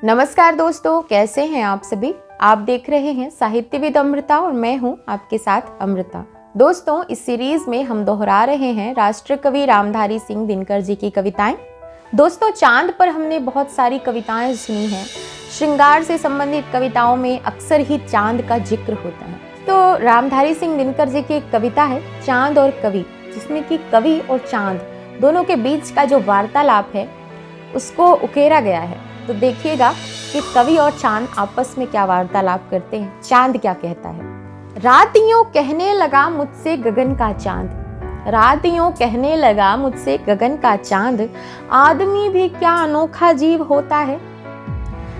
नमस्कार दोस्तों, कैसे हैं आप सभी। आप देख रहे हैं साहित्यविद अमृता और मैं हूं आपके साथ अमृता। दोस्तों, इस सीरीज में हम दोहरा रहे हैं राष्ट्र कवि रामधारी सिंह दिनकर जी की कविताएं। दोस्तों, चांद पर हमने बहुत सारी कविताएं सुनी हैं। श्रृंगार से संबंधित कविताओं में अक्सर ही चांद का जिक्र होता है। तो रामधारी सिंह दिनकर जी की एक कविता है चांद और कवि, जिसमें कि कवि और चांद दोनों के बीच का जो वार्तालाप है उसको उकेरा गया है। तो देखिएगा कि कवि और चांद आपस में क्या वार्तालाप करते हैं। चांद क्या कहता है। रात यूं कहने लगा मुझसे गगन का चांद, रात यूं कहने लगा मुझसे गगन का चांद, आदमी भी क्या अनोखा जीव होता है।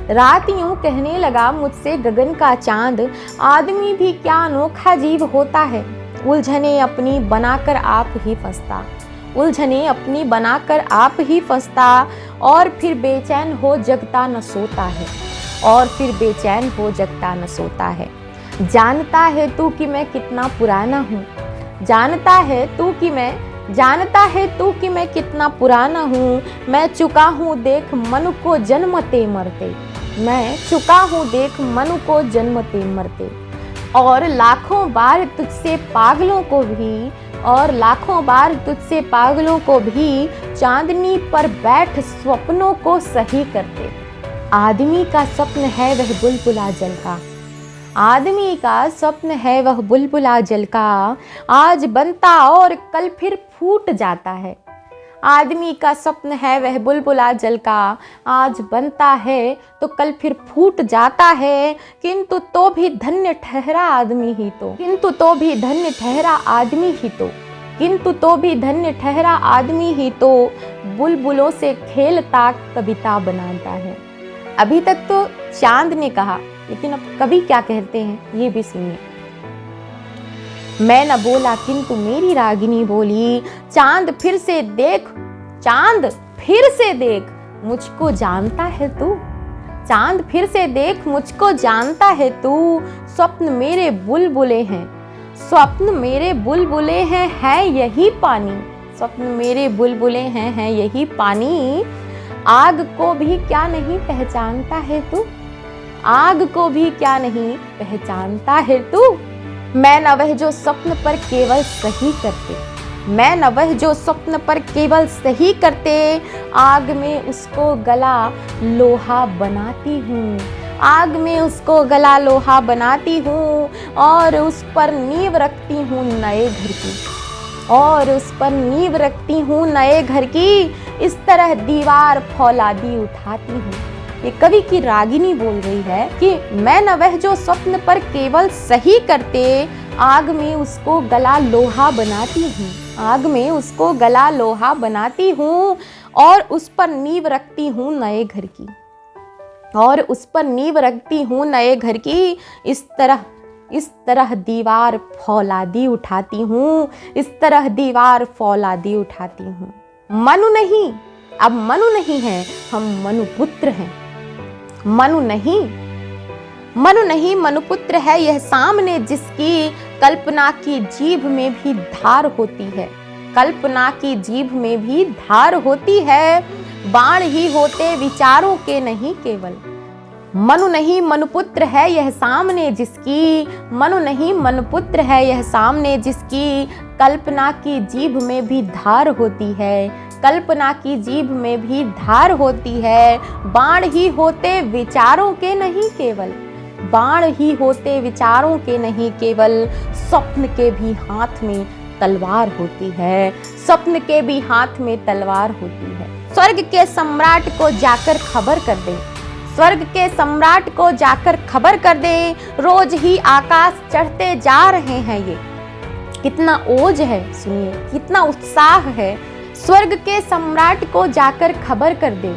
रात यूं कहने लगा मुझसे गगन का चांद, आदमी भी क्या अनोखा जीव होता है। उलझने अपनी बनाकर आप ही फंसता, उलझने अपनी बनाकर आप ही फंसता, और फिर बेचैन हो जगता न सोता है, और फिर बेचैन हो जगता न सोता है। जानता है तू कि मैं कितना पुराना हूँ, जानता है तू कि मैं कितना पुराना हूँ। मैं चुका हूँ देख मनु को जन्मते मरते, मैं चुका हूँ देख मनु को जन्मते मरते। और लाखों बार तुझसे पागलों को भी, और लाखों बार तुझसे पागलों को भी, चांदनी पर बैठ स्वप्नों को सही करते। आदमी का स्वप्न है वह बुलबुला जल का, आदमी का स्वप्न है वह बुलबुला जल का, आज बनता और कल फिर फूट जाता है। आदमी का स्वप्न है वह बुलबुला जल का, आज बनता है तो कल फिर फूट जाता है। किंतु तो भी धन्य ठहरा आदमी ही तो, किंतु तो भी धन्य ठहरा आदमी ही तो, किंतु तो भी धन्य ठहरा आदमी ही तो, बुलबुलों से खेलता कविता बनाता है। अभी तक तो चांद ने कहा, लेकिन अब कवि क्या कहते हैं ये भी सुनिए। मैं न बोला किंतु मेरी रागिनी बोली, चांद फिर से देख, चांद फिर से देख मुझको जानता है तू, चांद फिर से देख मुझको जानता है तू। स्वप्न मेरे बुलबुले हैं, स्वप्न मेरे बुलबुले हैं, है यही पानी, स्वप्न मेरे बुलबुले हैं, है यही पानी। आग को भी क्या नहीं पहचानता है तू, आग को भी क्या नहीं पहचानता है तू। मैं न वह जो स्वप्न पर केवल सही करते, मैं न वह जो स्वप्न पर केवल सही करते, आग में उसको गला लोहा बनाती हूँ, आग में उसको गला लोहा बनाती हूँ, और उस पर नींव रखती हूँ नए घर की, और उस पर नींव रखती हूँ नए घर की। इस तरह दीवार फौलादी उठाती हूँ। ये कवि की रागिनी बोल रही है कि मैं न वह जो स्वप्न पर केवल सही करते, आग में उसको गला लोहा बनाती हूँ, आग में उसको गला लोहा बनाती हूँ, और उस पर नींव रखती हूँ नए घर की, और उस पर नींव रखती हूँ नए घर की। इस तरह दीवार फौलादी उठाती हूँ, इस तरह दीवार फौलादी उठाती हूँ। मनु नहीं, अब मनु नहीं है, हम मनुपुत्र हैं। मनु नहीं मनुपुत्र है यह सामने जिसकी, कल्पना की जीभ में भी धार होती है, कल्पना की जीभ में भी धार होती है। बाण ही होते विचारों के नहीं केवल। मनु नहीं मनुपुत्र है यह सामने जिसकी, मनु नहीं मनुपुत्र है यह सामने जिसकी, कल्पना की जीभ में भी धार होती है, कल्पना की जीभ में भी धार होती है। बाण ही होते विचारों के नहीं केवल, बाण ही होते विचारों के नहीं केवल। स्वप्न के भी हाथ में तलवार होती है, स्वप्न के भी हाथ में तलवार होती है। स्वर्ग के सम्राट को जाकर खबर कर दे, स्वर्ग के सम्राट को जाकर खबर कर दे, रोज ही आकाश चढ़ते जा रहे हैं ये। कितना ओज है, सुनिए कितना उत्साह है। स्वर्ग के सम्राट को जाकर खबर कर दे,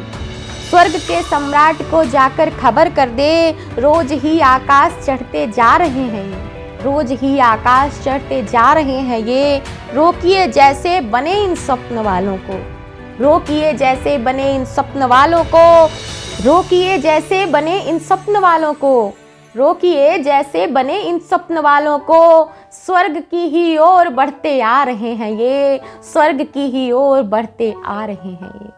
स्वर्ग के सम्राट को जाकर खबर कर दे, रोज ही आकाश चढ़ते जा रहे हैं ये, रोज ही आकाश चढ़ते जा रहे हैं ये। रोकिए जैसे बने इन स्वप्न वालों को, रोकिए जैसे बने इन स्वप्न वालों को, रोकिए जैसे बने इन स्वप्न वालों को, रोकिए जैसे बने इन स्वप्न वालों को। स्वर्ग की ही ओर बढ़ते आ रहे हैं ये, स्वर्ग की ही ओर बढ़ते आ रहे हैं ये।